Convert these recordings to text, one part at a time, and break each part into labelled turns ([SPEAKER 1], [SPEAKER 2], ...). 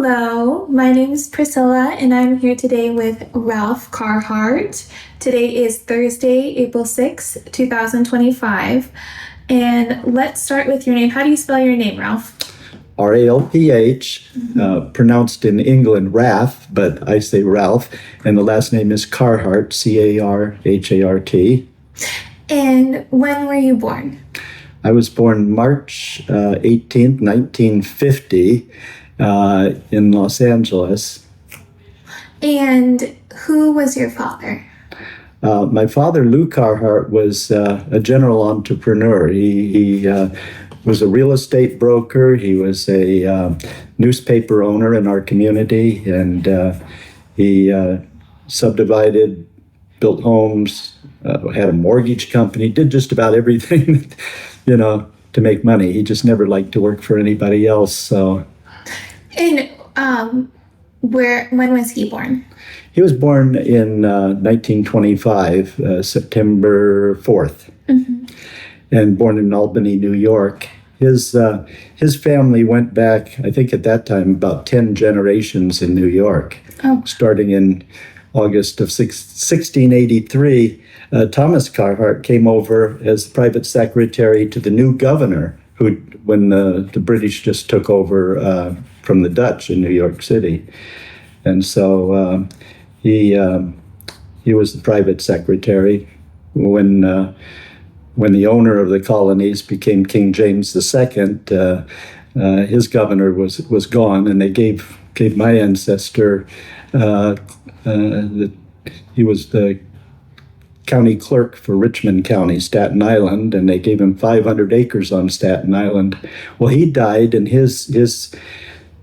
[SPEAKER 1] Hello, my name is Priscilla, and I'm here today with Ralph Carhartt. Today is Thursday, April 6th, 2025. And let's start with your name. How do you spell your name, Ralph?
[SPEAKER 2] Ralph, pronounced in England Raff, but I say Ralph. And the last name is Carhartt, Carhart.
[SPEAKER 1] And when were you born?
[SPEAKER 2] I was born March 18th, 1950, in Los Angeles.
[SPEAKER 1] And who was your father?
[SPEAKER 2] My father, Lou Carhartt, was a general entrepreneur. He was a real estate broker. He was a newspaper owner in our community, and he subdivided, built homes, had a mortgage company, did just about everything, to make money. He just never liked to work for anybody else. So.
[SPEAKER 1] And when was he born?
[SPEAKER 2] He was born in 1925, September 4th, and born in Albany, New York. His family went back, I think at that time, about 10 generations in New York. Starting in August of 1683, Thomas Carhartt came over as private secretary to the new governor, when the British just took over from the Dutch in New York City. And so he was the private secretary when the owner of the colonies became King James II. His governor was gone, and they gave my ancestor. He was the county clerk for Richmond County, Staten Island, and they gave him 500 acres on Staten Island. Well, he died, and his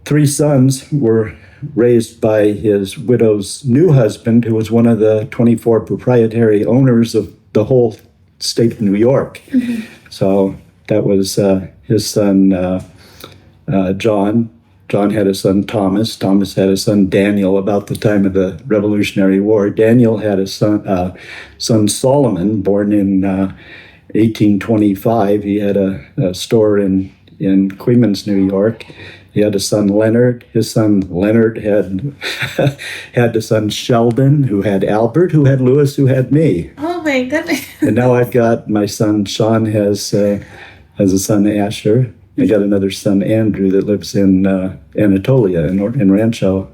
[SPEAKER 2] 3 sons were raised by his widow's new husband, who was one of the 24 proprietary owners of the whole state of New York. So that was his son, John. John had a son, Thomas. Thomas had a son, Daniel, about the time of the Revolutionary War. Daniel had a son, Solomon, born in 1825. He had a store in Queens, New York. He had a son, Leonard. His son, Leonard, had a son, Sheldon, who had Albert, who had Louis, who had me.
[SPEAKER 1] Oh, my goodness.
[SPEAKER 2] And now I've got my son, Sean, has a son, Asher. I got another son, Andrew, that lives in Anatolia, in Rancho.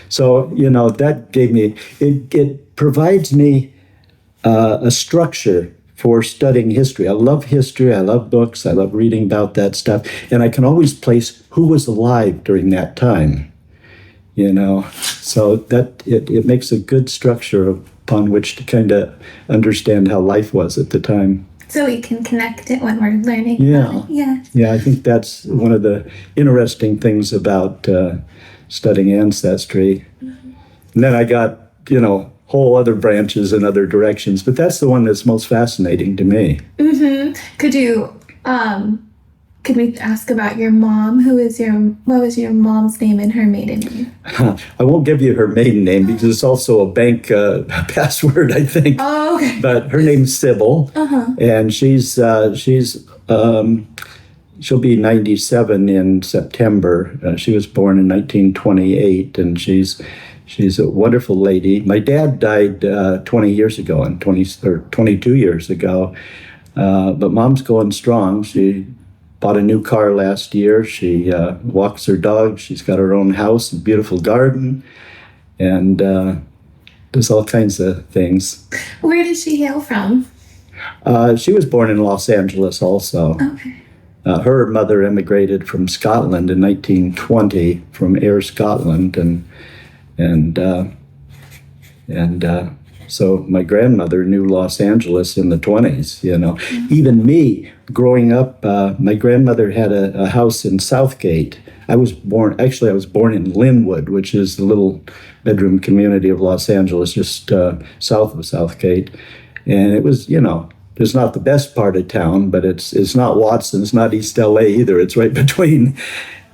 [SPEAKER 2] So, that gave me, it provides me a structure for studying history. I love history. I love books. I love reading about that stuff. And I can always place who was alive during that time, So that it makes a good structure upon which to kind of understand how life was at the time.
[SPEAKER 1] So we can connect it when we're learning about it.
[SPEAKER 2] Yeah, I think that's one of the interesting things about studying ancestry. And then I got, whole other branches and other directions, but that's the one that's most fascinating to me.
[SPEAKER 1] Could we ask about your mom? What was your mom's name and her maiden name?
[SPEAKER 2] I won't give you her maiden name because it's also a bank password, I think.
[SPEAKER 1] Oh, okay.
[SPEAKER 2] But her name's Sybil, and she'll be 97 in September. She was born in 1928, and she's a wonderful lady. My dad died 22 years ago, but Mom's going strong. She bought a new car last year. She walks her dog. She's got her own house and beautiful garden, and does all kinds of things.
[SPEAKER 1] Where did she hail from?
[SPEAKER 2] She was born in Los Angeles also.
[SPEAKER 1] Okay.
[SPEAKER 2] Her mother immigrated from Scotland in 1920, from Ayr, Scotland, and so my grandmother knew Los Angeles in the 20s, Even me, growing up, my grandmother had a house in Southgate. I was born in Linwood, which is the little bedroom community of Los Angeles, just south of Southgate. And it was, it's not the best part of town, but it's not Watson, it's not East LA either. It's right between.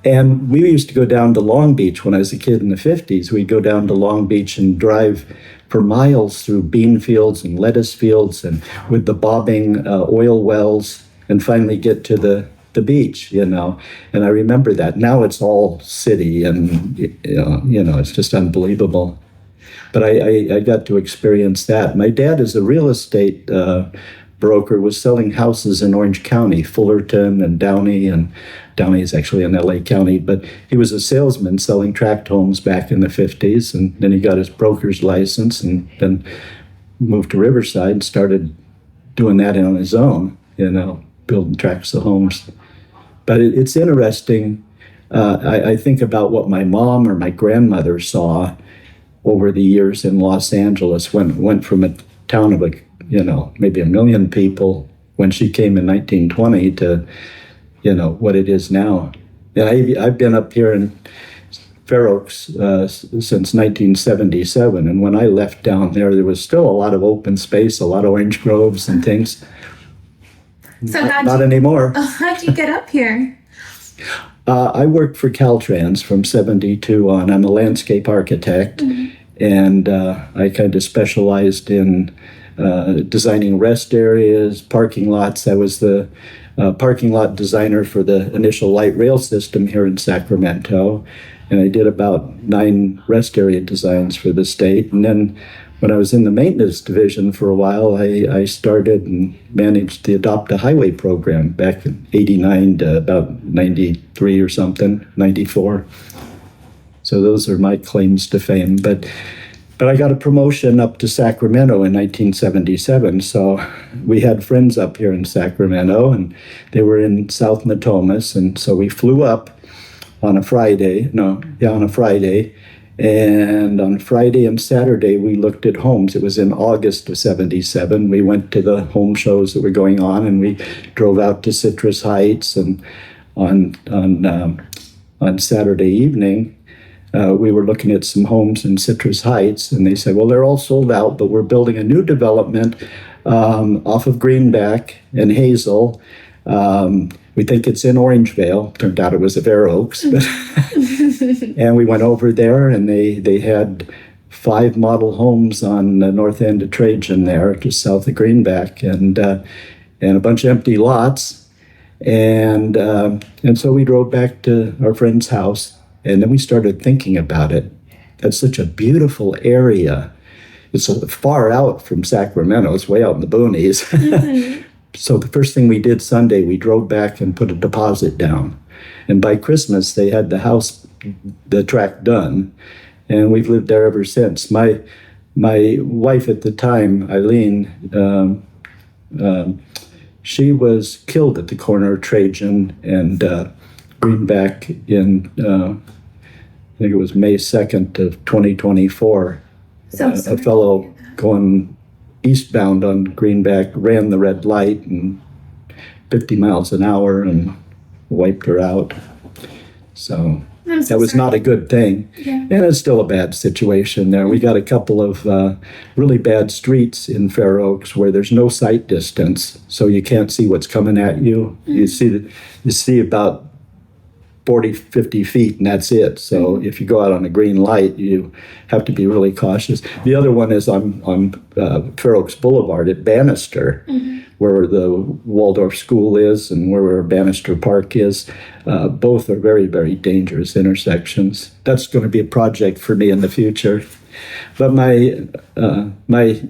[SPEAKER 2] And we used to go down to Long Beach when I was a kid in the 50s. We'd go down to Long Beach and drive for miles through bean fields and lettuce fields and with the bobbing oil wells, and finally get to the the beach, And I remember that. Now it's all city, and it's just unbelievable. But I got to experience that. My dad is a real estate broker, was selling houses in Orange County, Fullerton and Downey, and Downey is actually in LA County, but he was a salesman selling tract homes back in the 50s, and then he got his broker's license and then moved to Riverside and started doing that on his own, building tracts of homes. But it's interesting. I think about what my mom or my grandmother saw over the years in Los Angeles when it went from a town of maybe 1 million people when she came in 1920 to what it is now. And I've been up here in Fair Oaks since 1977, and when I left down there was still a lot of open space, a lot of orange groves and things.
[SPEAKER 1] So
[SPEAKER 2] not anymore.
[SPEAKER 1] How'd you get up here?
[SPEAKER 2] I worked for Caltrans from 72 on. I'm a landscape architect, and I kind of specialized in designing rest areas, parking lots. I was the parking lot designer for the initial light rail system here in Sacramento, and I did about 9 rest area designs for the state. And then when I was in the maintenance division for a while, I started and managed the Adopt a Highway program back in 89 to about 93 or something, 94. So those are my claims to fame. But I got a promotion up to Sacramento in 1977. So we had friends up here in Sacramento, and they were in South Natomas. And so we flew up on a Friday. And on Friday and Saturday, we looked at homes. It was in August of 77. We went to the home shows that were going on, and we drove out to Citrus Heights. And on Saturday evening, we were looking at some homes in Citrus Heights, and they said, well, they're all sold out, but we're building a new development off of Greenback and Hazel. We think it's in Orangevale. Turned out it was at Fair Oaks. And we went over there, and they had 5 model homes on the north end of Trajan there, just south of Greenback, and a bunch of empty lots. And so we drove back to our friend's house, and then we started thinking about it. That's such a beautiful area. It's far out from Sacramento. It's way out in the boonies. Mm-hmm. So the first thing we did Sunday, we drove back and put a deposit down. And by Christmas, they had the tract done. And we've lived there ever since. My wife at the time, Eileen, she was killed at the corner of Trajan and Greenback in, I think it was May 2nd of 2024. A fellow going eastbound on Greenback ran the red light and 50 miles an hour and wiped her out. So that was not a good thing. Yeah. And it's still a bad situation there. We got a couple of really bad streets in Fair Oaks where there's no sight distance, so you can't see what's coming at you. Mm-hmm. You see about 40, 50 feet, and that's it. So if you go out on a green light, you have to be really cautious. The other one is on Fair Oaks Boulevard at Bannister, where the Waldorf School is and where Bannister Park is. Both are very, very dangerous intersections. That's going to be a project for me in the future. But my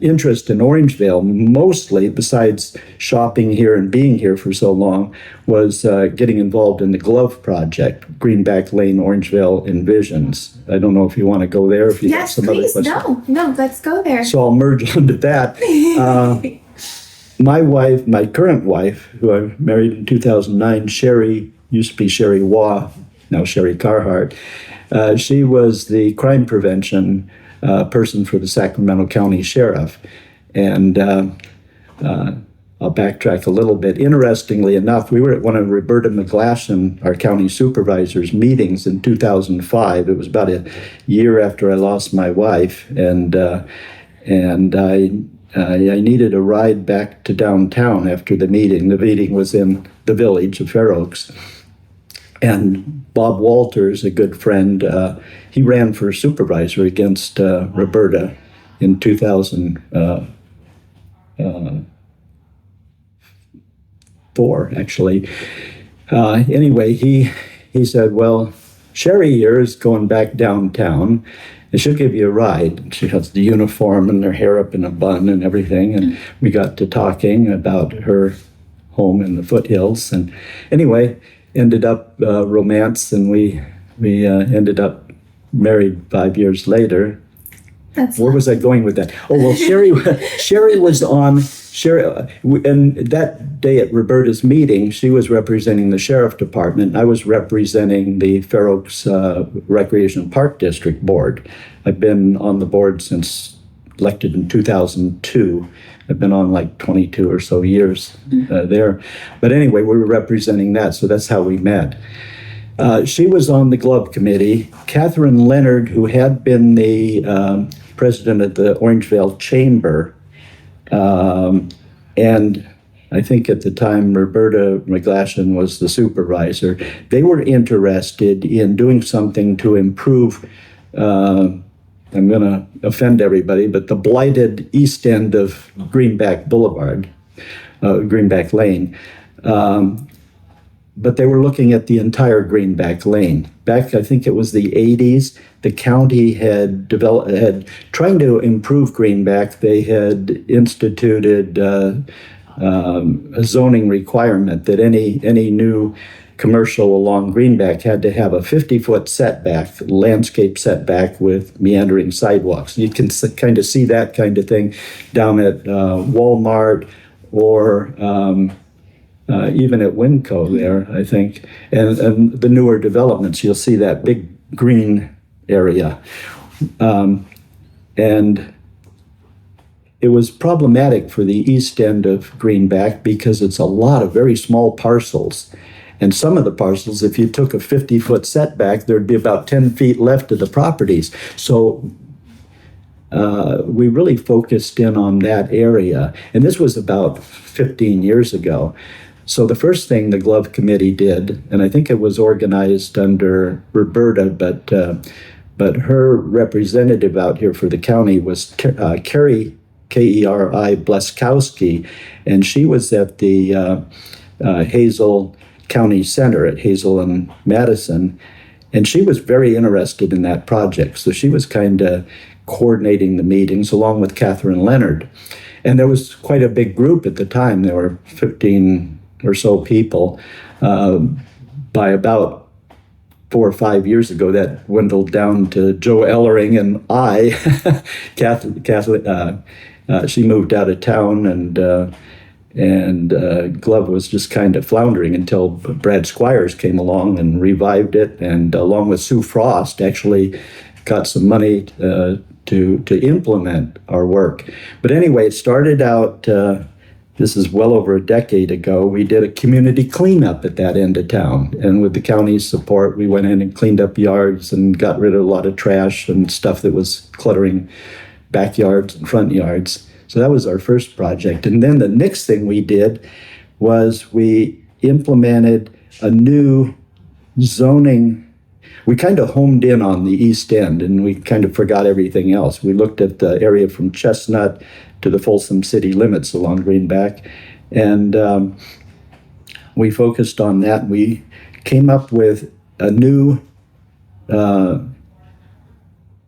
[SPEAKER 2] interest in Orangevale, mostly, besides shopping here and being here for so long, was getting involved in the Glove Project, Greenback Lane, Orangevale Envisions. I don't know if you want to go there. If you
[SPEAKER 1] yes, have some please. Other questions. No, let's go there.
[SPEAKER 2] So I'll merge onto that. My wife, my current wife, who I married in 2009, Sherry, used to be Sherry Waugh, now Sherry Carhartt. She was the crime prevention person for the Sacramento County Sheriff. And I'll backtrack a little bit. Interestingly enough, we were at one of Roberta McGlashan, our county supervisor's meetings in 2005. It was about a year after I lost my wife, and I needed a ride back to downtown after the meeting. The meeting was in the village of Fair Oaks. And Bob Walters, a good friend, he ran for supervisor against Roberta in 2004, actually. Anyway, he said, well, Sherry here is going back downtown, and she'll give you a ride. She has the uniform and her hair up in a bun and everything, and we got to talking about her home in the foothills. And anyway, ended up romance, and we ended up married 5 years later. Where was I going with that? Oh, well, Sherry was on, and that day at Roberta's meeting, she was representing the Sheriff Department. I was representing the Fair Oaks Recreation Park District Board. I've been on the board since elected in 2002. I've been on like 22 or so years there. But anyway, we were representing that, so that's how we met. She was on the Glove Committee. Catherine Leonard, who had been the president of the Orangevale Chamber, and I think at the time Roberta McGlashan was the supervisor, they were interested in doing something to improve, I'm going to offend everybody, but the blighted east end of Greenback Boulevard, Greenback Lane. But they were looking at the entire Greenback Lane. Back, I think it was the 80s, the county had trying to improve Greenback. They had instituted a zoning requirement that any new commercial along Greenback had to have a 50-foot setback, landscape setback with meandering sidewalks. You can kind of see that kind of thing down at Walmart or even at Winco there, I think, and the newer developments, you'll see that big green area. And it was problematic for the east end of Greenback because it's a lot of very small parcels. And some of the parcels, if you took a 50-foot setback, there'd be about 10 feet left of the properties. So we really focused in on that area. And this was about 15 years ago. So the first thing the Glove Committee did, and I think it was organized under Roberta, but her representative out here for the county was Carrie, Keri Bleskowski, and she was at the Hazel County Center at Hazel and Madison, and she was very interested in that project. So she was kind of coordinating the meetings along with Catherine Leonard. And there was quite a big group at the time. There were 15 or so people. By about 4 or 5 years ago, that dwindled down to Joe Ellering and I. She moved out of town, and Glove was just kind of floundering until Brad Squires came along and revived it, and along with Sue Frost, actually got some money to implement our work. But anyway, it started out, this is well over a decade ago, we did a community cleanup at that end of town. And with the county's support, we went in and cleaned up yards and got rid of a lot of trash and stuff that was cluttering backyards and front yards. So that was our first project. And then the next thing we did was we implemented a new zoning. We kind of homed in on the east end, and we kind of forgot everything else. We looked at the area from Chestnut to the Folsom city limits along Greenback, and we focused on that. We came up with a new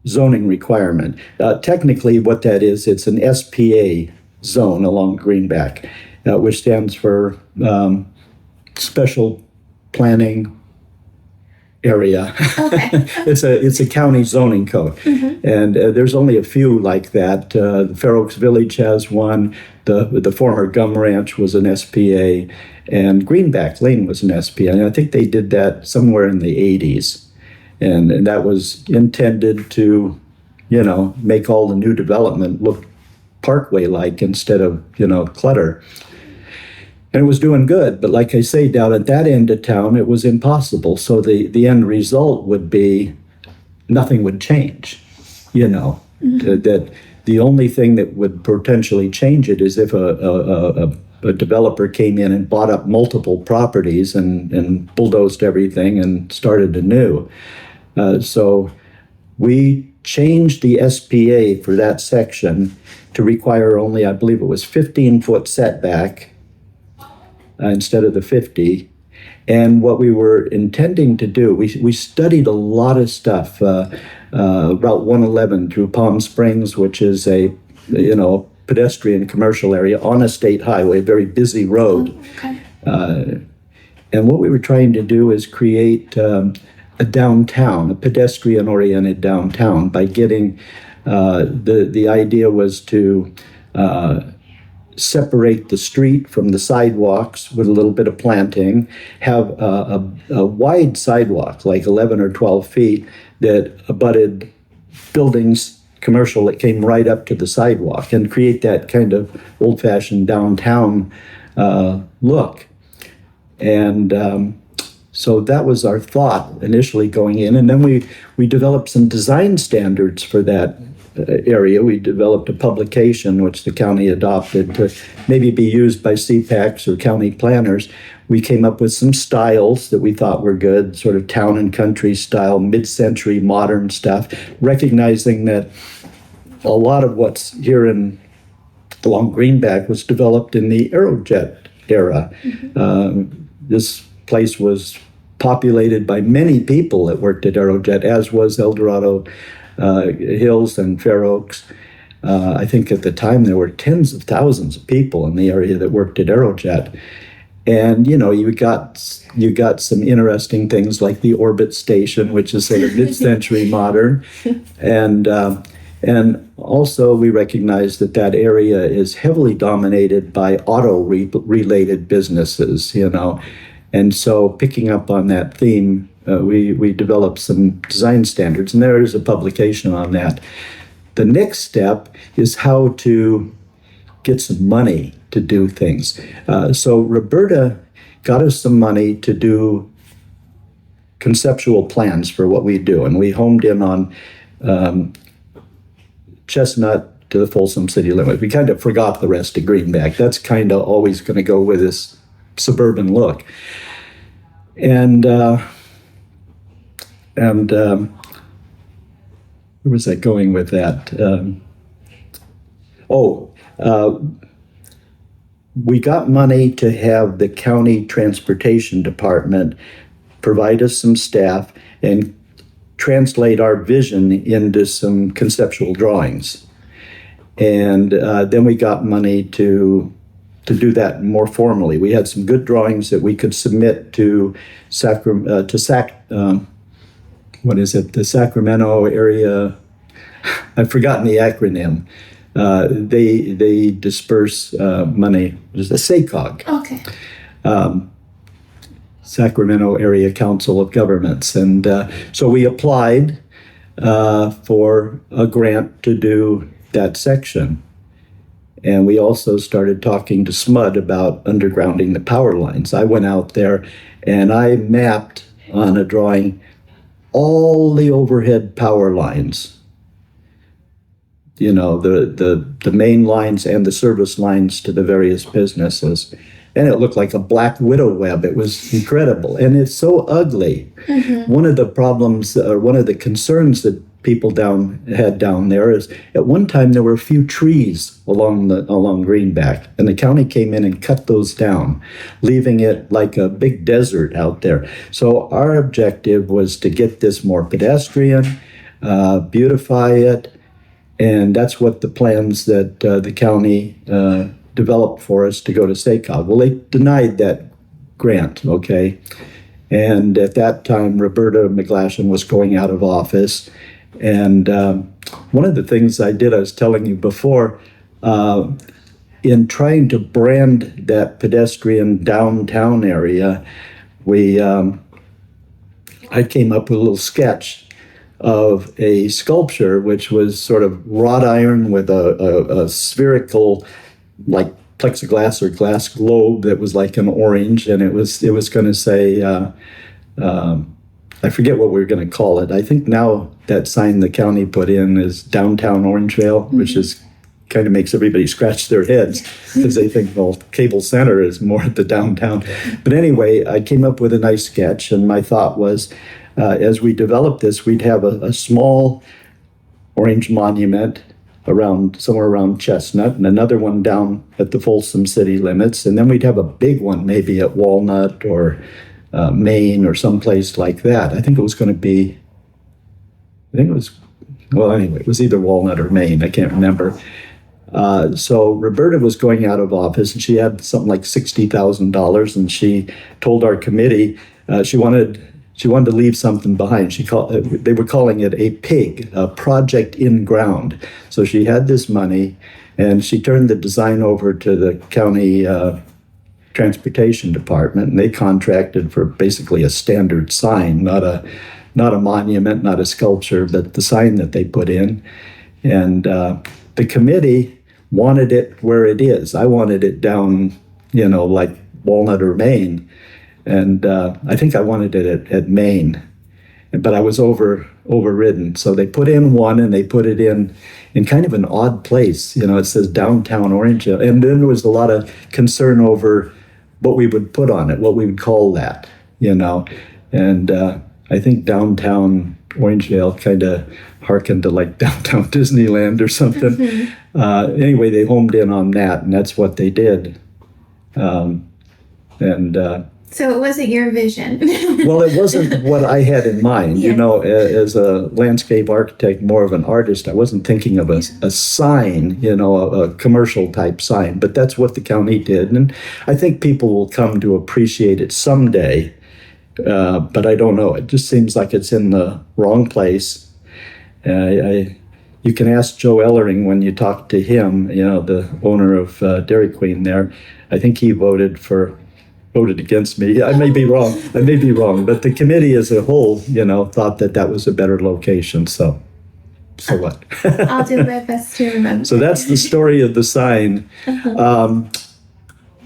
[SPEAKER 2] zoning requirement. Technically, what that is, it's an SPA zone along Greenback, which stands for Special Planning Area.
[SPEAKER 1] Okay.
[SPEAKER 2] It's a county zoning code, and there's only a few like that. The Fair Oaks Village has one. The former Gum Ranch was an SPA, and Greenback Lane was an SPA. And I think they did that somewhere in the 80s, and that was intended to, make all the new development look parkway-like instead of clutter. And it was doing good, but like I say, down at that end of town, it was impossible. So the end result would be nothing would change, that the only thing that would potentially change it is if a developer came in and bought up multiple properties and bulldozed everything and started anew. So we changed the SPA for that section to require only, I believe it was 15-foot setback instead of the 50, And what we were intending to do, we studied a lot of stuff, Route 111 through Palm Springs, which is a, pedestrian commercial area on a state highway, a very busy road.
[SPEAKER 1] Okay.
[SPEAKER 2] And what we were trying to do is create a downtown, a pedestrian-oriented downtown, by getting, the idea was to separate the street from the sidewalks with a little bit of planting, have a wide sidewalk, like 11 or 12 feet, that abutted buildings, commercial, that came right up to the sidewalk, and create that kind of old-fashioned downtown look. And so that was our thought initially going in. And then we developed some design standards for that area. We developed a publication which the county adopted to maybe be used by CPACs or county planners. We came up with some styles that we thought were good, sort of town and country style, mid-century modern stuff, recognizing that a lot of what's here along Greenback was developed in the Aerojet era. This place was populated by many people that worked at Aerojet, as was El Dorado Hills and Fair Oaks. I think at the time there were tens of thousands of people in the area that worked at Aerojet. And you got some interesting things like the orbit station, which is sort of mid-century modern, and also we recognize that area is heavily dominated by auto-related businesses, and so picking up on that theme, we developed some design standards, and there is a publication on that. The next step is how to get some money to do things. So Roberta got us some money to do conceptual plans for what we do, and we homed in on Chestnut to the Folsom city limit. We kind of forgot the rest of Greenback. That's kind of always going to go with this suburban look. And where was I going with that? We got money to have the county transportation department provide us some staff and translate our vision into some conceptual drawings. And then we got money to do that more formally. We had some good drawings that we could submit to the Sacramento area. I've forgotten the acronym. They disperse money. There's a SACOG.
[SPEAKER 1] Okay.
[SPEAKER 2] Sacramento Area Council of Governments. And so we applied for a grant to do that section. And we also started talking to SMUD about undergrounding the power lines. I went out there and I mapped on a drawing all the overhead power lines. The main lines and the service lines to the various businesses. And it looked like a black widow web. It was incredible. And it's so ugly. Mm-hmm. One of the problems, or one of the concerns that people had down there is at one time there were a few trees along Greenback, and the county came in and cut those down, leaving it like a big desert out there. So our objective was to get this more pedestrian, beautify it, and that's what the plans that the county developed for us to go to SACOG. Well, they denied that grant, okay? And at that time, Roberta McGlashan was going out of office. And one of the things I did, I was telling you before, in trying to brand that pedestrian downtown area, I came up with a little sketch of a sculpture which was sort of wrought iron with a spherical, like plexiglass or glass globe that was like an orange, and it was going to say, I forget what we were going to call it. I think now that sign the county put in is Downtown Orangevale, mm-hmm. which is kind of makes everybody scratch their heads because they think, well, Cable Center is more at the downtown. But anyway, I came up with a nice sketch, and my thought was, as we develop this, we'd have a small orange monument somewhere around Chestnut, and another one down at the Folsom city limits, and then we'd have a big one maybe at Walnut or Maine or someplace like that. I think it was going to be, well, anyway, it was either Walnut or Maine. I can't remember. So Roberta was going out of office, and she had something like $60,000, and she told our committee she wanted to leave something behind. They were calling it a PIG, a project in ground. So she had this money, and she turned the design over to the county transportation department, and they contracted for basically a standard sign, not a monument, not a sculpture, but the sign that they put in. And the committee wanted it where it is. I wanted it down, like Walnut or Maine. And I think I wanted it at Maine, but I was overridden. So they put in one, and they put it in kind of an odd place. It says downtown Orangevale. And then there was a lot of concern over what we would put on it, what we would call that, And I think downtown Orangevale kind of harkened to like downtown Disneyland or something. Anyway, they homed in on that, and that's what they did.
[SPEAKER 1] So it wasn't your vision.
[SPEAKER 2] Well, it wasn't what I had in mind.
[SPEAKER 1] Yes.
[SPEAKER 2] As a landscape architect, more of an artist, I wasn't thinking of a sign, a commercial type sign, but that's what the county did. And I think people will come to appreciate it someday, but I don't know. It just seems like it's in the wrong place. You can ask Joe Ellering when you talk to him, the owner of Dairy Queen there. I think he voted against me. I may be wrong, but the committee as a whole, thought that was a better location. So what?
[SPEAKER 1] I'll do my best to remember.
[SPEAKER 2] So that's the story of the sign.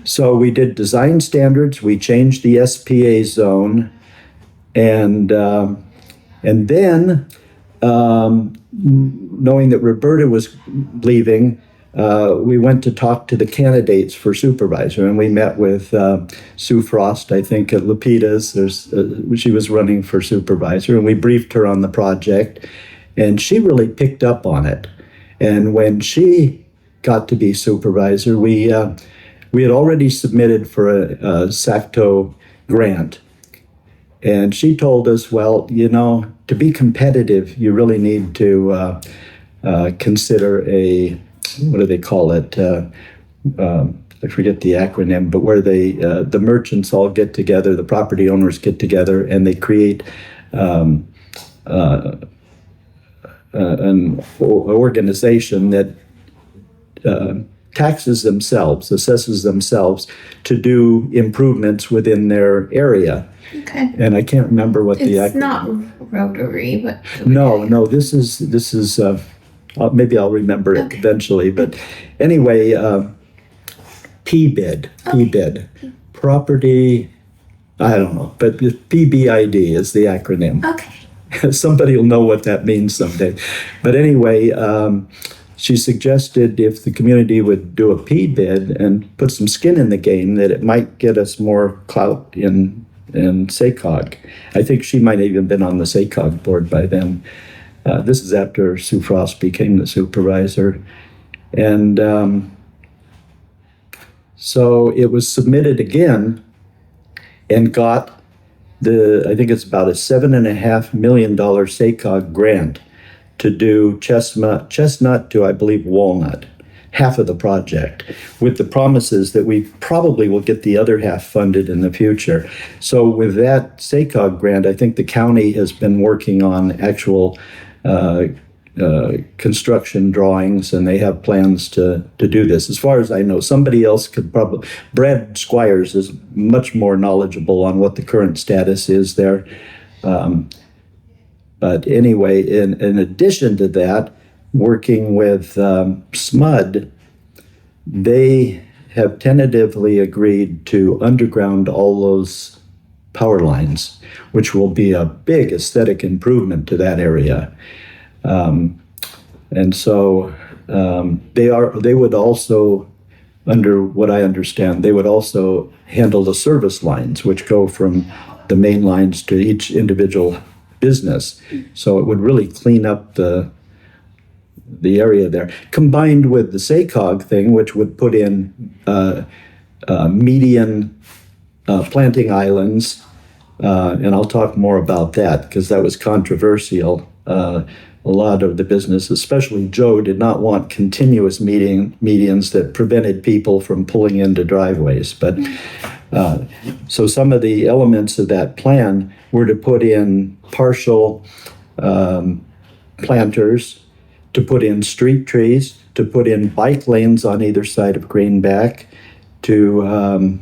[SPEAKER 2] So we did design standards. We changed the SPA zone, and then knowing that Roberta was leaving, we went to talk to the candidates for supervisor, and we met with Sue Frost, I think, at Lapita's. She was running for supervisor, and we briefed her on the project, and she really picked up on it. And when she got to be supervisor, we had already submitted for a SACTO grant, and she told us, well, to be competitive, you really need to consider what do they call it? I forget the acronym, but where the merchants all get together, the property owners get together, and they create an organization that taxes themselves, assesses themselves to do improvements within their area.
[SPEAKER 1] Okay.
[SPEAKER 2] And I can't remember what the acronym.
[SPEAKER 1] It's not Rotary, but
[SPEAKER 2] No. This is. Maybe I'll remember it eventually. But anyway, PBID, property. I don't know, but PBID is the acronym.
[SPEAKER 1] Okay.
[SPEAKER 2] Somebody will know what that means someday. But anyway, she suggested if the community would do a PBID and put some skin in the game, that it might get us more clout in SACOG. I think she might have even been on the SACOG board by then. This is after Sue Frost became the supervisor. And so it was submitted again and got I think it's about a $7.5 million SACOG grant to do Chestnut to, I believe, Walnut, half of the project, with the promises that we probably will get the other half funded in the future. So with that SACOG grant, I think the county has been working on actual construction drawings, and they have plans to do this. As far as I know, somebody else could probably. Brad Squires is much more knowledgeable on what the current status is there. But anyway, in addition to that, working with SMUD, they have tentatively agreed to underground all those power lines, which will be a big aesthetic improvement to that area. And so they would also, under what I understand, they would also handle the service lines, which go from the main lines to each individual business. So it would really clean up the area there, combined with the SACOG thing, which would put in median planting islands And I'll talk more about that because that was controversial. A lot of the business, especially Joe, did not want continuous medians that prevented people from pulling into driveways. But so some of the elements of that plan were to put in partial planters, to put in street trees, to put in bike lanes on either side of Greenback, to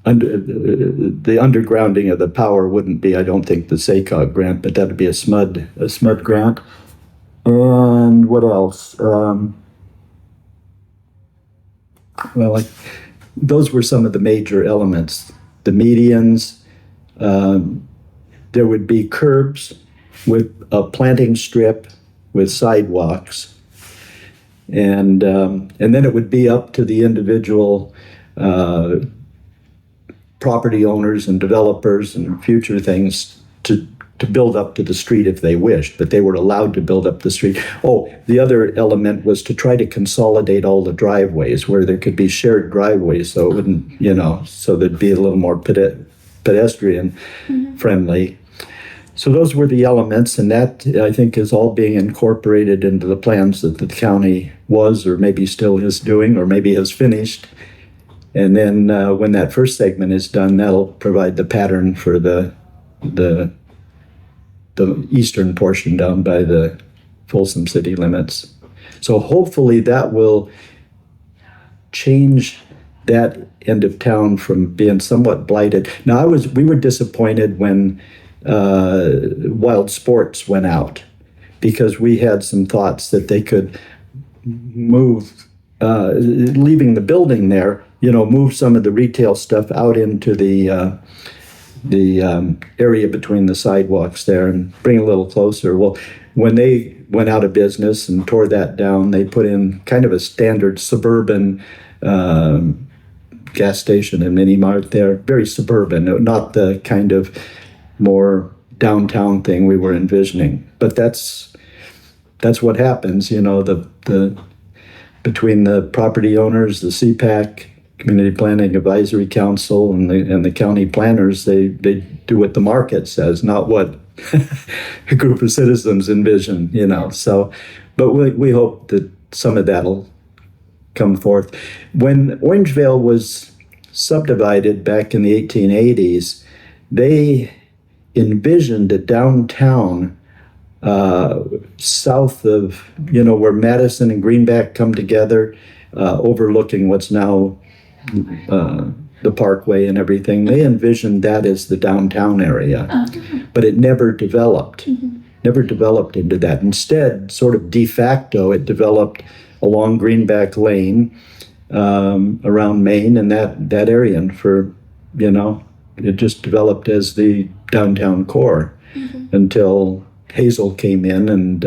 [SPEAKER 2] the undergrounding of the power wouldn't be, I don't think, the SACOG grant, but that would be a SMUD grant. And what else? Those were some of the major elements. The medians, there would be curbs with a planting strip with sidewalks. And then it would be up to the individual property owners and developers and future things to build up to the street if they wished, but they were allowed to build up the street. Oh, the other element was to try to consolidate all the driveways where there could be shared driveways, so it wouldn't, so there'd be a little more pedestrian friendly. So those were the elements, and that, I think, is all being incorporated into the plans that the county was, or maybe still is doing, or maybe has finished. And then when that first segment is done, that'll provide the pattern for the eastern portion down by the Folsom city limits. So hopefully that will change that end of town from being somewhat blighted. Now we were disappointed when Wild Sports went out, because we had some thoughts that they could move, leaving the building there, move some of the retail stuff out into the area between the sidewalks there and bring it a little closer. Well, when they went out of business and tore that down, they put in kind of a standard suburban gas station and mini mart there, very suburban, not the kind of more downtown thing we were envisioning. But that's what happens, the between the property owners, the CPAC, Community Planning Advisory Council, and the county planners, they do what the market says, not what a group of citizens envision, So, but we hope that some of that'll come forth. When Orangevale was subdivided back in the 1880s, they envisioned a downtown south of, where Madison and Greenback come together, overlooking what's now the Parkway and everything. They envisioned that as the downtown area, but it never developed. Never developed into that. Instead, sort of de facto, it developed along Greenback Lane, around Main and that area, and it just developed as the downtown core until Hazel came in and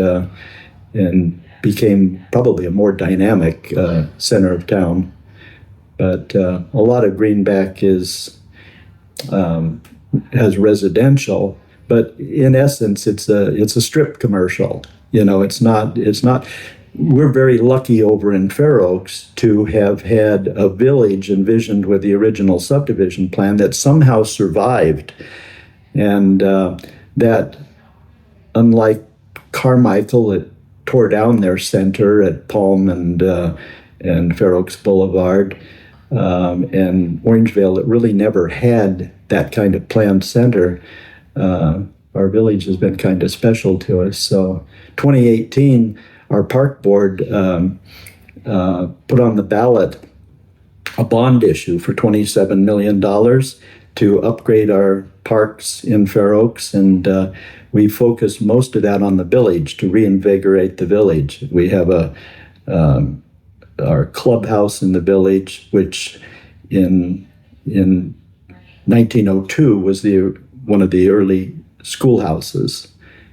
[SPEAKER 2] became probably a more dynamic center of town. But a lot of Greenback has residential, but in essence, it's a strip commercial. It's not. We're very lucky over in Fair Oaks to have had a village envisioned with the original subdivision plan that somehow survived, and that, unlike Carmichael, it tore down their center at Palm and Fair Oaks Boulevard, and Orangevale, it really never had that kind of planned center. Our village has been kind of special to us. So 2018, our park board put on the ballot a bond issue for $27 million to upgrade our parks in Fair Oaks, and we focused most of that on the village to reinvigorate the village. We have our clubhouse in the village, which in 1902 was one of the early schoolhouses.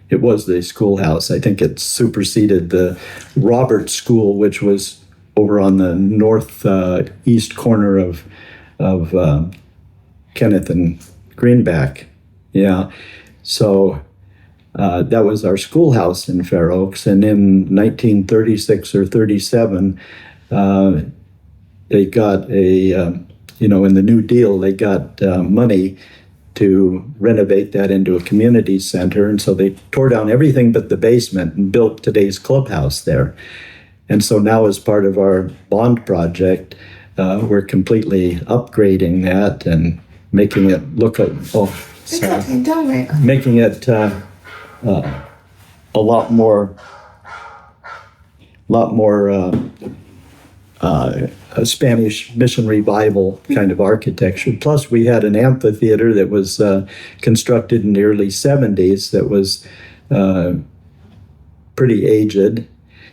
[SPEAKER 2] It was the schoolhouse. I think it superseded the Roberts School, which was over on the northeast corner of Kenneth and Greenback. Yeah. So that was our schoolhouse in Fair Oaks. And in 1936 or 37, they got a in the New Deal, they got money to renovate that into a community center. And so they tore down everything but the basement and built today's clubhouse there. And so now, as part of our bond project, we're completely upgrading that and making it look making it a lot more a Spanish mission revival kind of architecture. Plus, we had an amphitheater that was constructed in the early 70s that was pretty aged.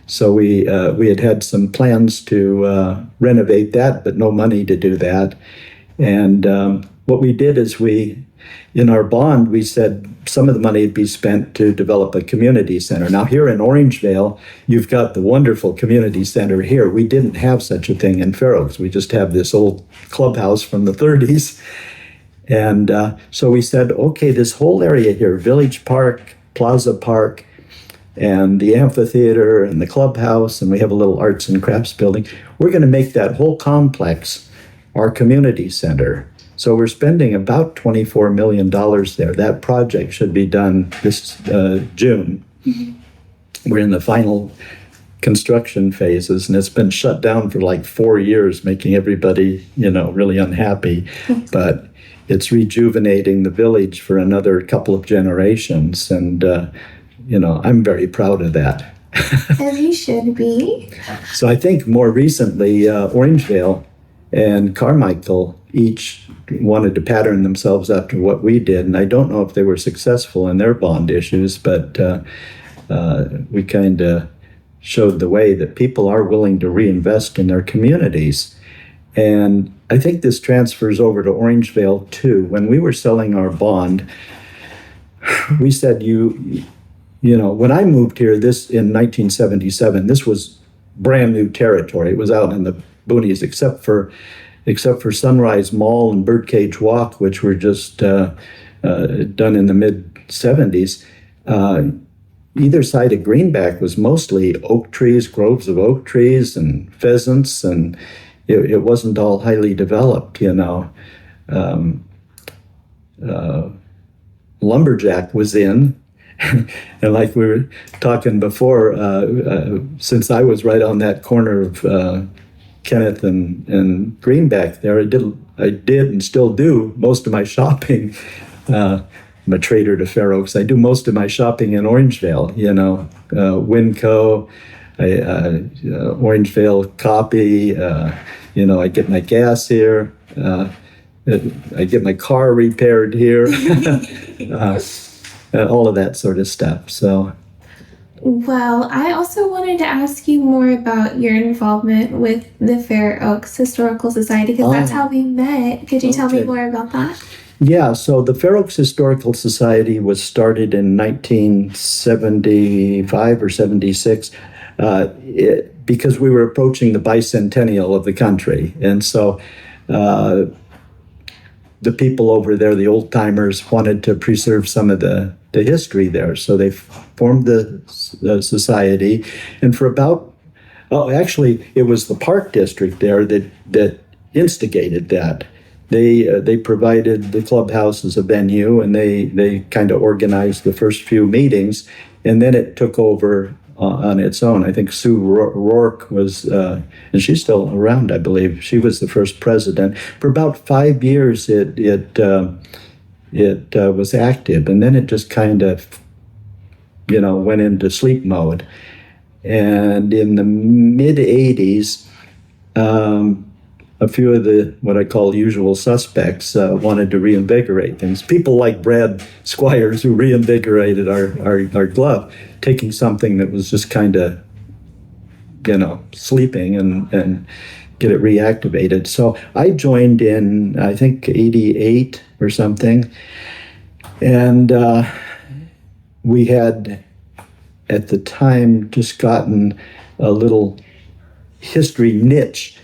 [SPEAKER 2] So we had some plans to renovate that, but no money to do that. And what we did is in our bond, we said some of the money would be spent to develop a community center. Now, here in Orangevale, you've got the wonderful community center here. We didn't have such a thing in Fair Oaks. We just have this old clubhouse from the 30s. And so we said, okay, this whole area here, Village Park, Plaza Park, and the amphitheater and the clubhouse, and we have a little arts and crafts building, we're going to make that whole complex our community center. So we're spending about $24 million there. That project should be done this June. Mm-hmm. We're in the final construction phases, and it's been shut down for like 4 years, making everybody, really unhappy. But it's rejuvenating the village for another couple of generations, and I'm very proud of that.
[SPEAKER 1] As you should be.
[SPEAKER 2] So I think more recently, Orangevale and Carmichael each wanted to pattern themselves after what we did, and I don't know if they were successful in their bond issues, but we kind of showed the way that people are willing to reinvest in their communities. And I think this transfers over to Orangevale too. When we were selling our bond, we said, when I moved here this in 1977, this was brand new territory. It was out in the boonies, except for Sunrise Mall and Birdcage Walk, which were just done in the mid 70s. Either side of Greenback was mostly oak trees, groves of oak trees, and pheasants, and it wasn't all highly developed. Lumberjack was in. And like we were talking before, since I was right on that corner of Kenneth and Greenback there, I did and still do most of my shopping. I'm a trader to Fair Oaks. I do most of my shopping in Orangevale, Winco, Orangevale Copy, I get my gas here, I get my car repaired here. All of that sort of stuff. So,
[SPEAKER 1] well, I also wanted to ask you more about your involvement with the Fair Oaks Historical Society, because that's how we met. Could you tell me more about that?
[SPEAKER 2] Yeah, so the Fair Oaks Historical Society was started in 1975 or 76 because we were approaching the bicentennial of the country. And so the people over there, the old timers, wanted to preserve some of the history there. So they formed the society. And for actually, it was the Park District there that instigated that. They provided the clubhouse as a venue, and they kind of organized the first few meetings, and then it took over on its own. I think Sue Rourke was, and she's still around, I believe. She was the first president. For about 5 years, it was active, and then it just kind of, went into sleep mode. And in the mid 80s, a few of the what I call usual suspects wanted to reinvigorate things. People like Brad Squires, who reinvigorated our club, taking something that was just kind of, sleeping and get it reactivated. So I joined in, I think, 88 or something. And we had, at the time, just gotten a little history niche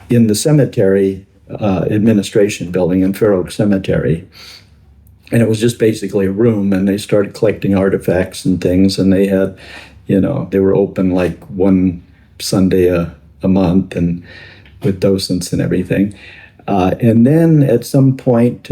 [SPEAKER 2] in the cemetery administration building in Fair Oaks Cemetery. And it was just basically a room, and they started collecting artifacts and things, and they had, they were open like one Sunday a month, and with docents and everything. And then at some point,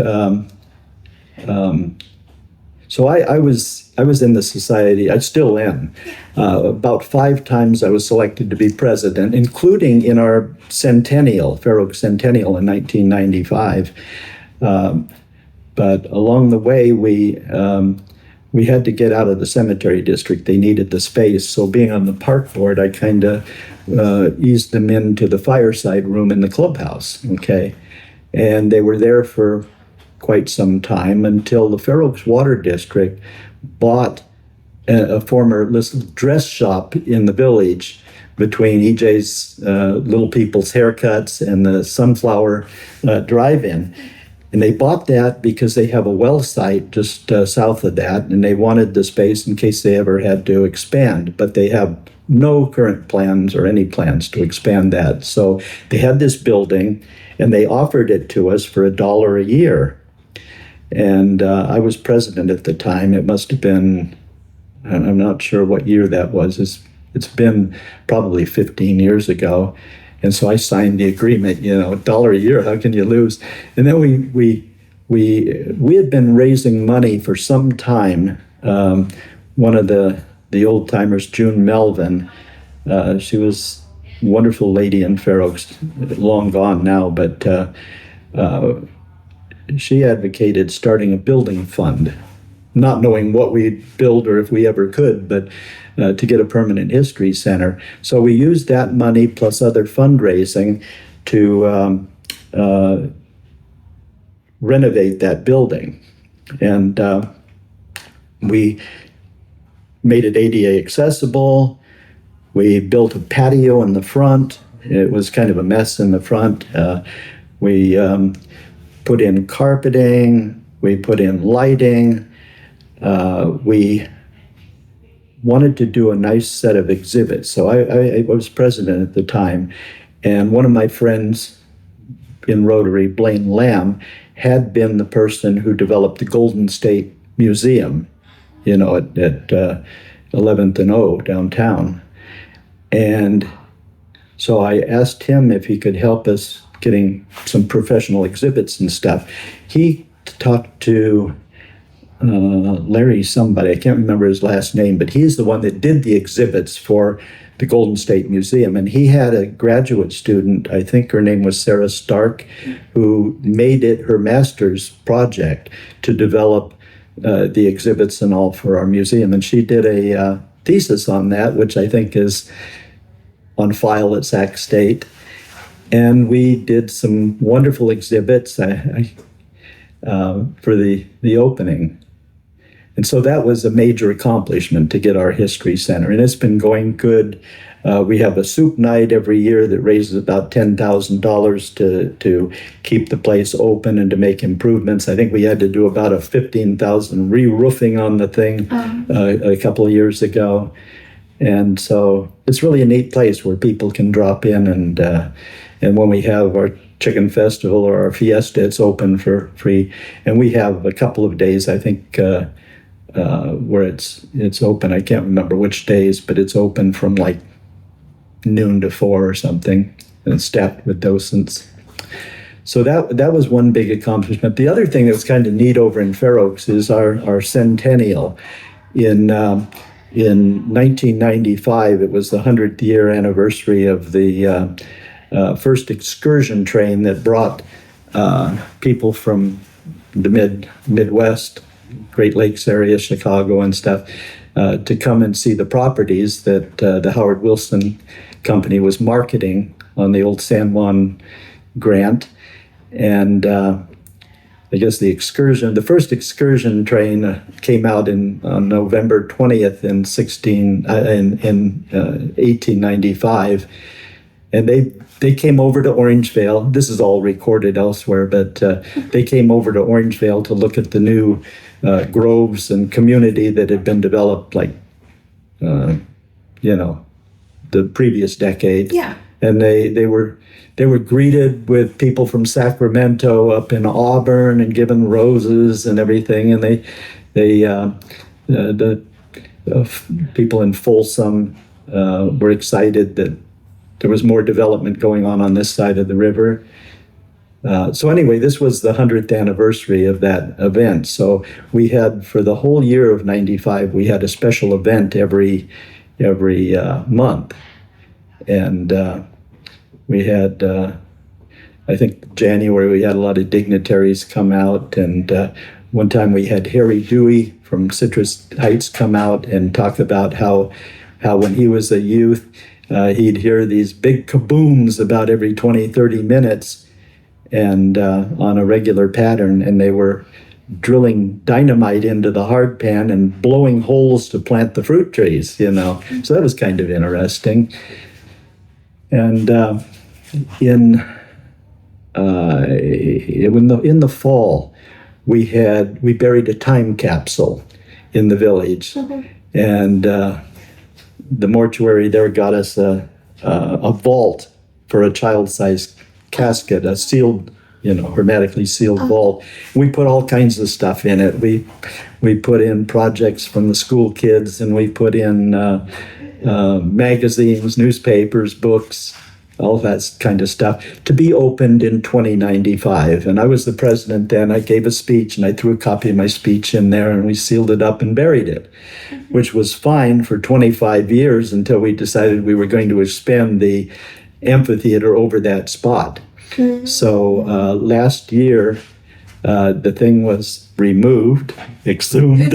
[SPEAKER 2] so I was in the society. I still am. About 5 times I was selected to be president, including in our centennial, Fair Oaks Centennial in 1995. But along the way, we had to get out of the cemetery district. They needed the space. So being on the park board, I kind of eased them into the fireside room in the clubhouse. Okay, and they were there for quite some time until the Fair Oaks Water District bought a former dress shop in the village between EJ's Little People's Haircuts and the Sunflower Drive-In. And they bought that because they have a well site just south of that, and they wanted the space in case they ever had to expand. But they have no current plans or any plans to expand that. So they had this building, and they offered it to us for $1 a year. And I was president at the time. It must have been, I'm not sure what year that was. It's been probably 15 years ago. And so I signed the agreement, $1 a year, how can you lose? And then we had been raising money for some time. One of the old timers, June Melvin, she was a wonderful lady in Fair Oaks, long gone now, but she advocated starting a building fund, not knowing what we'd build or if we ever could, but to get a permanent history center. So we used that money plus other fundraising to renovate that building. And we made it ADA accessible. We built a patio in the front. It was kind of a mess in the front. We put in carpeting, we put in lighting. We wanted to do a nice set of exhibits. So I was president at the time, and one of my friends in Rotary, Blaine Lamb, had been the person who developed the Golden State Museum, at 11th and O downtown. And so I asked him if he could help us getting some professional exhibits and stuff. He talked to Larry somebody, I can't remember his last name, but he's the one that did the exhibits for the Golden State Museum. And he had a graduate student, I think her name was Sarah Stark, who made it her master's project to develop the exhibits and all for our museum. And she did a thesis on that, which I think is on file at Sac State. And we did some wonderful exhibits for the opening. And so that was a major accomplishment to get our history center. And it's been going good. We have a soup night every year that raises about $10,000 to keep the place open and to make improvements. I think we had to do about a $15,000 re-roofing on the thing a couple of years ago. And so it's really a neat place where people can drop in, and when we have our chicken festival or our fiesta, it's open for free. And we have a couple of days, I think, where it's open. I can't remember which days, but it's open from like noon to 4 or something, and it's staffed with docents. So that was one big accomplishment. The other thing that's kind of neat over in Fair Oaks is our centennial. In 1995, it was the 100th year anniversary of the first excursion train that brought people from the Midwest, Great Lakes area, Chicago and stuff, to come and see the properties that the Howard Wilson Company was marketing on the old San Juan grant. And I guess the first excursion train came out on November 20th in 1895. And they came over to Orangevale. This is all recorded elsewhere, but they came over to Orangevale to look at the new groves and community that had been developed, the previous decade.
[SPEAKER 1] Yeah.
[SPEAKER 2] And they were greeted with people from Sacramento up in Auburn and given roses and everything. And the people in Folsom were excited that there was more development going on this side of the river. So anyway, this was the 100th anniversary of that event. So we had, for the whole year of '95, we had a special event every month, and we had. I think January we had a lot of dignitaries come out, and one time we had Harry Dewey from Citrus Heights come out and talk about how when he was a youth, he'd hear these big kabooms about every 20, 30 minutes, and on a regular pattern, and they were drilling dynamite into the hard pan and blowing holes to plant the fruit trees, you know. So that was kind of interesting. And in the fall, we buried a time capsule in the village, and the mortuary there got us a vault for a child-sized casket, a sealed, hermetically sealed vault. We put all kinds of stuff in it. We put in projects from the school kids, and we put in magazines, newspapers, books, all that kind of stuff, to be opened in 2095. And I was the president then. I gave a speech, and I threw a copy of my speech in there, and we sealed it up and buried it, which was fine for 25 years until we decided we were going to expand the amphitheater over that spot. So last year, the thing was removed, exhumed,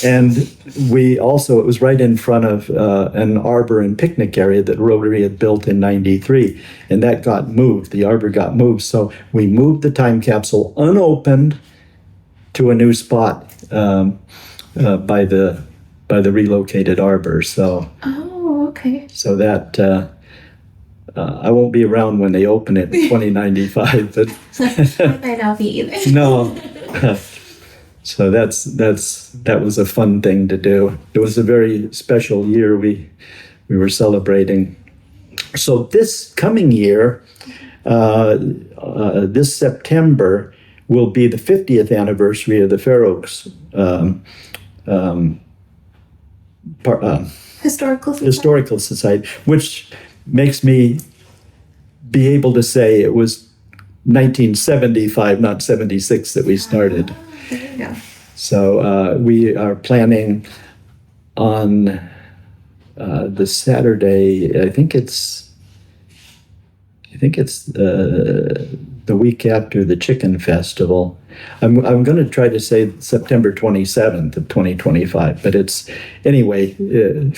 [SPEAKER 2] and we also, it was right in front of an arbor and picnic area that Rotary had built in '93, and that got moved. The arbor got moved, so we moved the time capsule unopened to a new spot by the relocated arbor. So,
[SPEAKER 1] okay.
[SPEAKER 2] So that. I won't be around when they open it in 2095, but
[SPEAKER 1] I might not be either.
[SPEAKER 2] No. So that was a fun thing to do. It was a very special year we were celebrating. So this coming year, this September, will be the 50th anniversary of the Fair Oaks Historical Society, which makes me be able to say it was 1975, not 76, that we started.
[SPEAKER 1] There you go.
[SPEAKER 2] So we are planning on the Saturday. I think it's the week after the Chicken Festival. I'm going to try to say September 27th of 2025, but it's, anyway,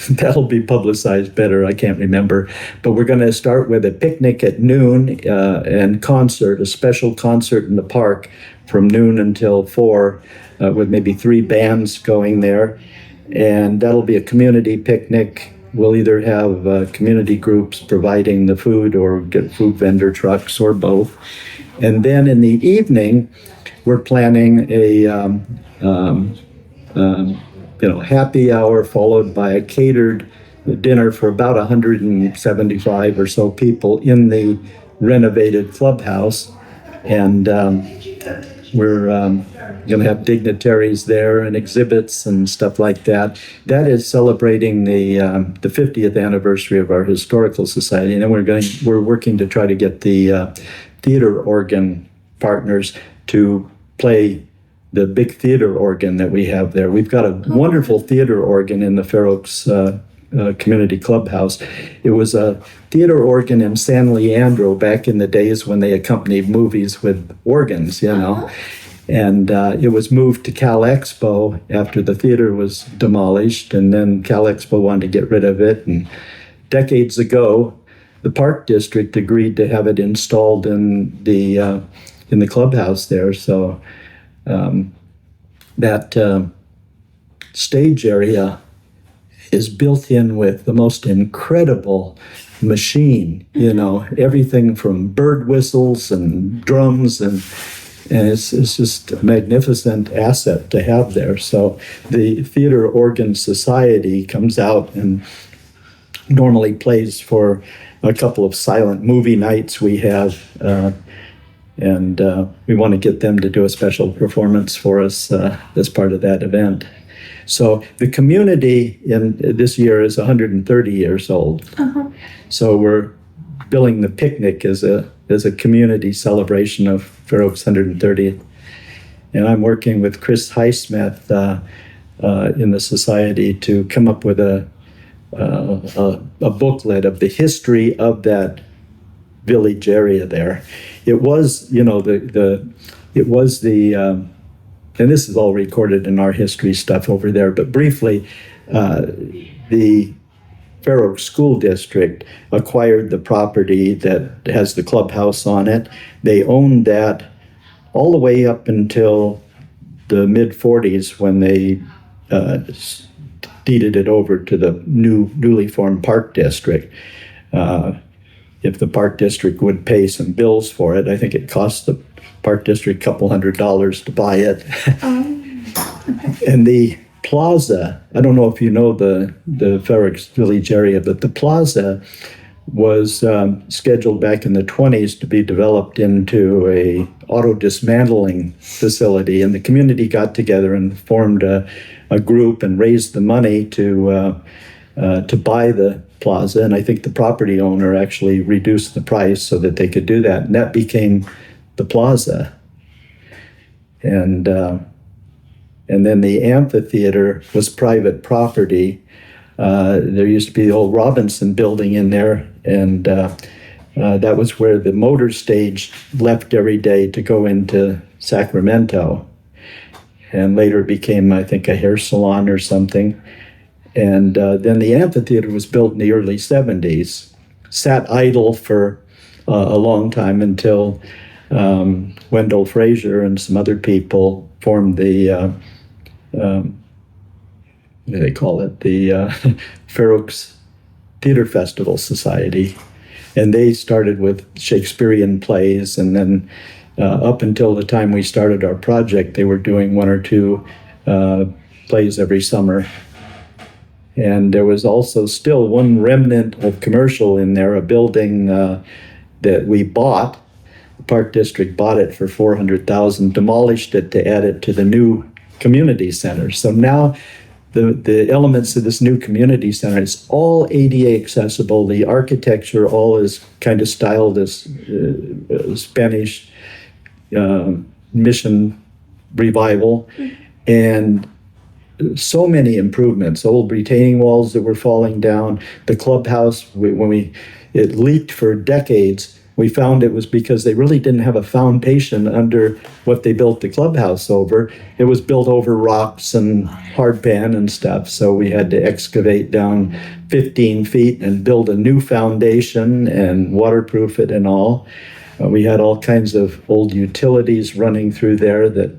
[SPEAKER 2] that'll be publicized better. I can't remember. But we're going to start with a picnic at noon and concert, a special concert in the park from noon until 4, with maybe 3 bands going there. And that'll be a community picnic. We'll either have community groups providing the food or get food vendor trucks or both. And then in the evening, we're planning a happy hour followed by a catered dinner for about 175 or so people in the renovated clubhouse. And we're going to have dignitaries there and exhibits and stuff like that. That is celebrating the 50th anniversary of our historical society. And then we're working to try to get the theater organ partners to play the big theater organ that we have there. We've got a wonderful theater organ in the Fair Oaks Community Clubhouse. It was a theater organ in San Leandro back in the days when they accompanied movies with organs, And it was moved to Cal Expo after the theater was demolished, and then Cal Expo wanted to get rid of it. And decades ago, the Park District agreed to have it installed in the clubhouse there. So that stage area is built in with the most incredible machine, everything from bird whistles and drums, and it's just a magnificent asset to have there. So the Theater Organ Society comes out and normally plays for a couple of silent movie nights we have, and we want to get them to do a special performance for us as part of that event. So the community in this year is 130 years old. So we're billing the picnic as a community celebration of Fair Oaks' 130th. And I'm working with Chris Highsmith in the society to come up with a booklet of the history of that village area there. It was, and this is all recorded in our history stuff over there, but briefly, the Fair Oaks School District acquired the property that has the clubhouse on it. They owned that all the way up until the mid-40s when they deeded it over to the newly formed Park District. If the Park District would pay some bills for it, I think it cost the Park District $200 to buy it. Okay. And the plaza, I don't know if you know the Fair Oaks Village area, but the plaza was scheduled back in the 20s to be developed into a auto dismantling facility, and the community got together and formed a group and raised the money to buy the plaza, and I think the property owner actually reduced the price so that they could do that, and that became the plaza. And then the amphitheater was private property. There used to be the old Robinson building in there, and that was where the motor stage left every day to go into Sacramento. And later it became, I think, a hair salon or something. And then the amphitheater was built in the early 70s, sat idle for a long time until Wendell Frazier and some other people formed the what do they call it? The Fair Oaks Theater Festival Society. And they started with Shakespearean plays, and then up until the time we started our project, they were doing one or two plays every summer. And there was also still one remnant of commercial in there, a building that we bought. The Park District bought it for $400,000, demolished it to add it to the new community center. So now the elements of this new community center, it's all ADA accessible. The architecture all is kind of styled as Spanish mission revival. And so many improvements, old retaining walls that were falling down. The clubhouse, it leaked for decades. We found it was because they really didn't have a foundation under what they built the clubhouse over. It was built over rocks and hardpan and stuff. So we had to excavate down 15 feet and build a new foundation and waterproof it and all. We had all kinds of old utilities running through there that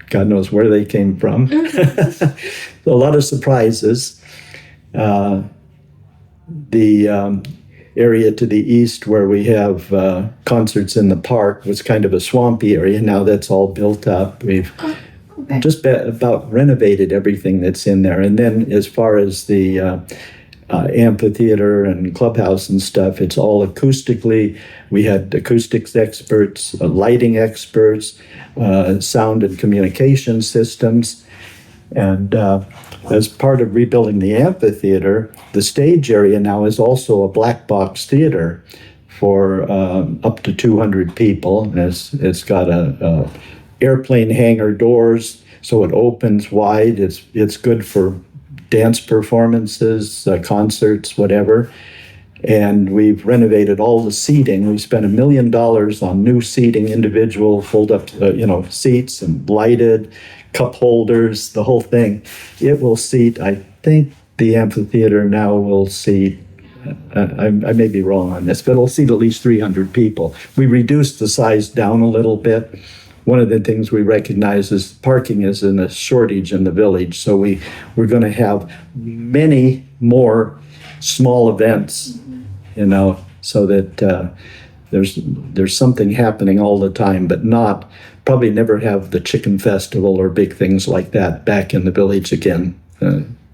[SPEAKER 2] God knows where they came from. A lot of surprises. The area to the east where we have concerts in the park was kind of a swampy area. Now that's all built up. We've just about renovated everything that's in there. And then as far as the amphitheater and clubhouse and stuff, it's all acoustically. We had acoustics experts, lighting experts, sound and communication systems. And as part of rebuilding the amphitheater, the stage area now is also a black box theater for up to 200 people. And it's got a airplane hangar doors, so it opens wide. It's good for dance performances, concerts, whatever. And we've renovated all the seating. We spent $1 million on new seating, individual fold-up, seats and lighted cup holders, the whole thing. It will seat, I think the amphitheater now will seat, I may be wrong on this, but it'll seat at least 300 people. We reduced the size down a little bit. One of the things we recognize is parking is in a shortage in the village, so we're going to have many more small events, so that there's something happening all the time, but probably never have the chicken festival or big things like that back in the village again.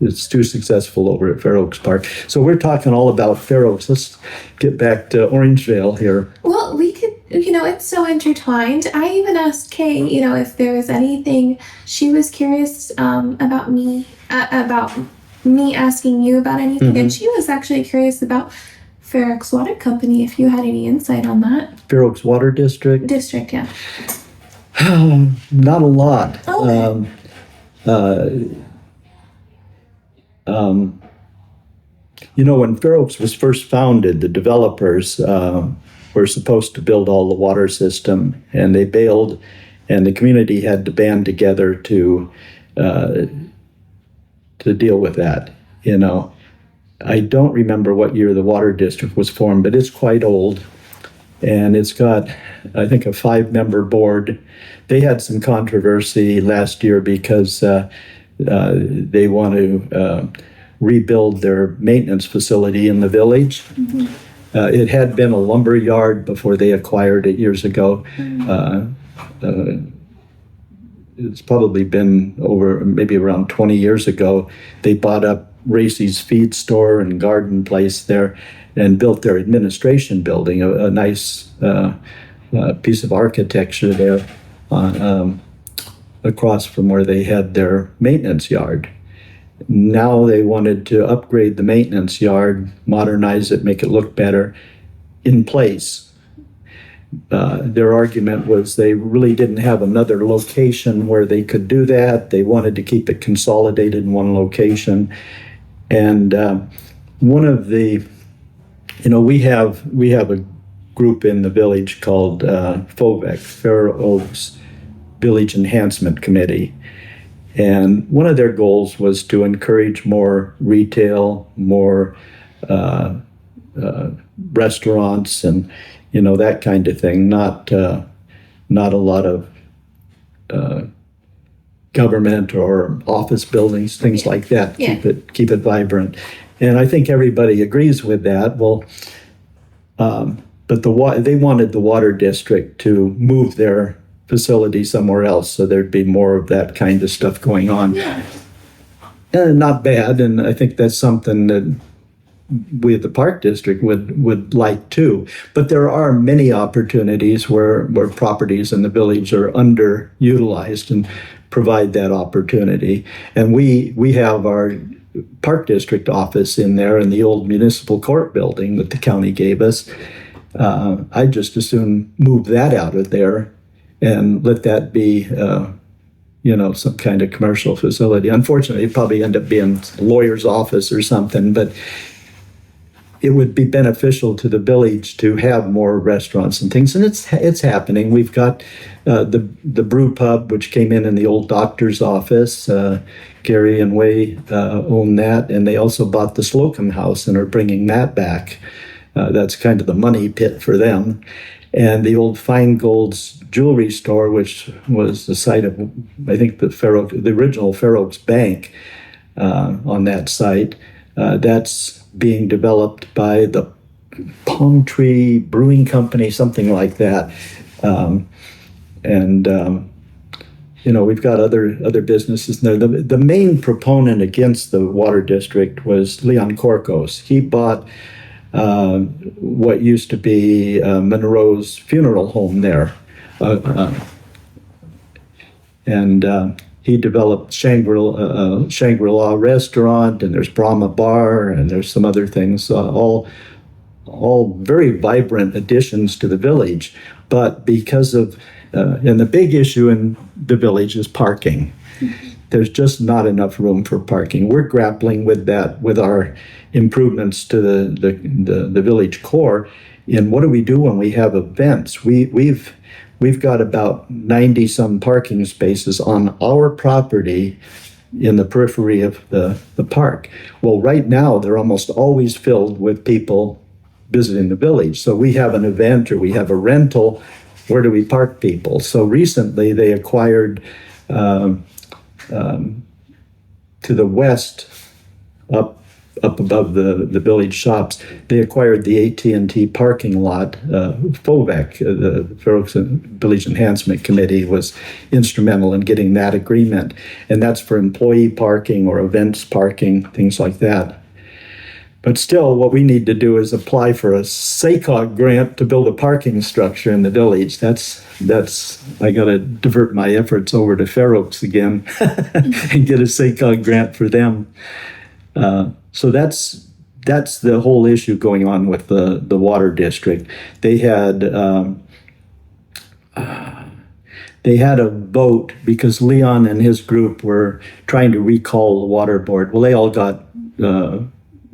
[SPEAKER 2] It's too successful over at Fair Oaks Park. So we're talking all about Fair Oaks. Let's get back to Orangevale here.
[SPEAKER 1] Well, we could, it's so intertwined. I even asked Kay, if there was anything she was curious about me asking you about anything. Mm-hmm. And she was actually curious about Fair Oaks Water Company, if you had any insight on that.
[SPEAKER 2] Fair Oaks Water District?
[SPEAKER 1] District, yeah.
[SPEAKER 2] Not a lot.
[SPEAKER 1] Oh,
[SPEAKER 2] When Fair Oaks was first founded, the developers were supposed to build all the water system, and they bailed, and the community had to band together to deal with that. I don't remember what year the water district was formed, but it's quite old, and it's got, I think, a 5-member board. They had some controversy last year because they want to rebuild their maintenance facility in the village.
[SPEAKER 1] mm-hmm.
[SPEAKER 2] It had been a lumber yard before they acquired it years ago. It's probably been over maybe around 20 years ago. They bought up Racy's feed store and garden place there and built their administration building, a nice piece of architecture there across from where they had their maintenance yard. Now they wanted to upgrade the maintenance yard, modernize it, make it look better in place. Their argument was they really didn't have another location where they could do that. They wanted to keep it consolidated in one location. And one of the, we have a group in the village called FOVEC, Fair Oaks Village Enhancement Committee. And one of their goals was to encourage more retail, more restaurants, and that kind of thing. Not a lot of government or office buildings, things like that.
[SPEAKER 1] Yeah.
[SPEAKER 2] Keep it vibrant. And I think everybody agrees with that. Well, but they wanted the water district to move their facility somewhere else, so there'd be more of that kind of stuff going on.
[SPEAKER 1] Yeah.
[SPEAKER 2] Not bad, and I think that's something that we at the Park District would like too. But there are many opportunities where properties in the village are underutilized and provide that opportunity. And we have our Park District office in there in the old municipal court building that the county gave us. I'd just as soon move that out of there and let that be, some kind of commercial facility. Unfortunately, it'd probably end up being a lawyer's office or something, but it would be beneficial to the village to have more restaurants and things, and it's happening. We've got the brew pub, which came in the old doctor's office. Gary and Way own that, and they also bought the Slocum House and are bringing that back. That's kind of the money pit for them. And the old Feingold's jewelry store, which was the site of, I think, the original Fair Oaks Bank on that site, that's being developed by the Palm Tree Brewing Company, something like that. We've got other businesses there. The main proponent against the water district was Leon Korkos. He bought what used to be Monroe's funeral home there. He developed Shangri-La restaurant, and there's Brahma Bar, and there's some other things, all very vibrant additions to the village. But because of, and the big issue in the village is parking. There's just not enough room for parking. We're grappling with that with our improvements to the village core. And what do we do when we have events? We've got about 90 some parking spaces on our property in the periphery of the park. Well, right now they're almost always filled with people visiting the village. So we have an event or we have a rental. Where do we park people? So recently they acquired to the west, up above the village shops, they acquired the AT&T parking lot. FOVEC, the Fair Oaks Village Enhancement Committee, was instrumental in getting that agreement, and that's for employee parking or events parking, things like that. But still, what we need to do is apply for a SACOG grant to build a parking structure in the village. I got to divert my efforts over to Fair Oaks again and get a SACOG grant for them. So that's that's the whole issue going on with the water district. They had a vote because Leon and his group were trying to recall the water board. Well, they all got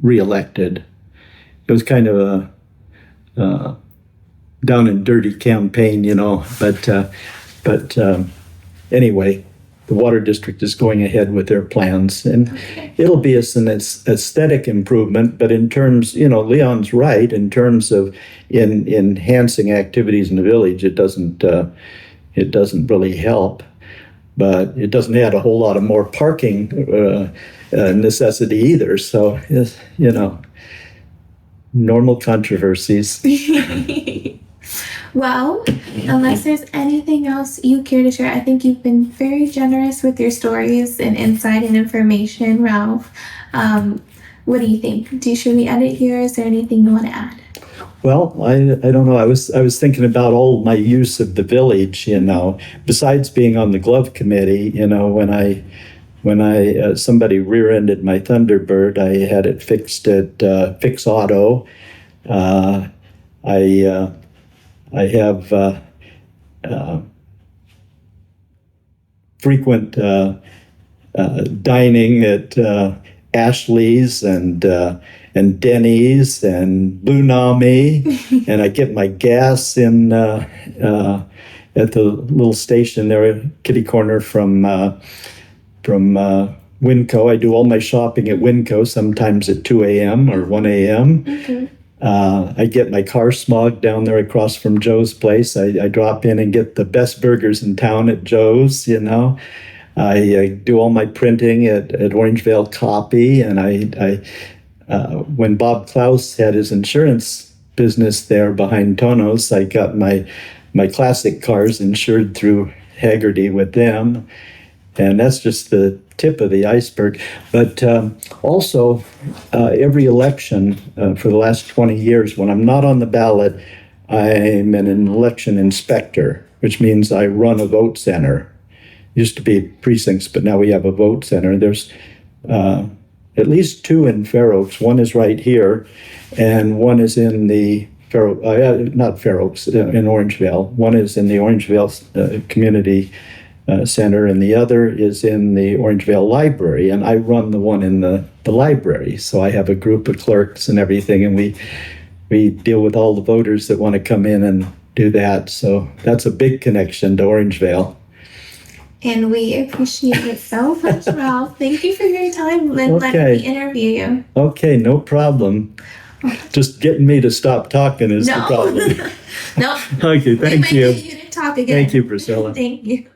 [SPEAKER 2] reelected. It was kind of a down and dirty campaign, But anyway, the water district is going ahead with their plans, and it'll be an aesthetic improvement. But in terms, Leon's right in terms of in enhancing activities in the village. It doesn't really help, but it doesn't add a whole lot of more parking necessity either. So, normal controversies.
[SPEAKER 1] Well, unless there's anything else you care to share, I think you've been very generous with your stories and insight and information, Ralph. What do you think? Should we end it here? Is there anything you want to add?
[SPEAKER 2] Well, I don't know. I was thinking about all my use of the village, besides being on the glove committee, when somebody rear-ended my Thunderbird, I had it fixed at Fix Auto. I have frequent dining at Ashley's and Denny's and Blue Nami, and I get my gas in at the little station there, kitty corner from Winco. I do all my shopping at Winco, sometimes at 2 a.m. or 1 a.m.
[SPEAKER 1] Okay.
[SPEAKER 2] I get my car smogged down there across from Joe's place. I drop in and get the best burgers in town at Joe's, I do all my printing at Orangevale Copy, and when Bob Klaus had his insurance business there behind Tonos, I got my classic cars insured through Haggerty with them. And that's just the tip of the iceberg. But also, every election for the last 20 years, when I'm not on the ballot, I'm an election inspector, which means I run a vote center. Used to be precincts, but now we have a vote center. There's at least 2 in Fair Oaks. One is right here, and one is in the not Fair Oaks, in Orangevale. One is in the Orangevale Community Center, and the other is in the Orangevale Library, and I run the one in the library. So I have a group of clerks and everything, and we deal with all the voters that want to come in and do that. So that's a big connection to Orangevale.
[SPEAKER 1] And we appreciate it so much, Ralph. Thank you for your time and letting me interview you.
[SPEAKER 2] Okay, no problem. Just getting me to stop talking is the problem.
[SPEAKER 1] No.
[SPEAKER 2] Okay, thank you.
[SPEAKER 1] We might get you to talk again.
[SPEAKER 2] Thank you, Priscilla.
[SPEAKER 1] Thank you.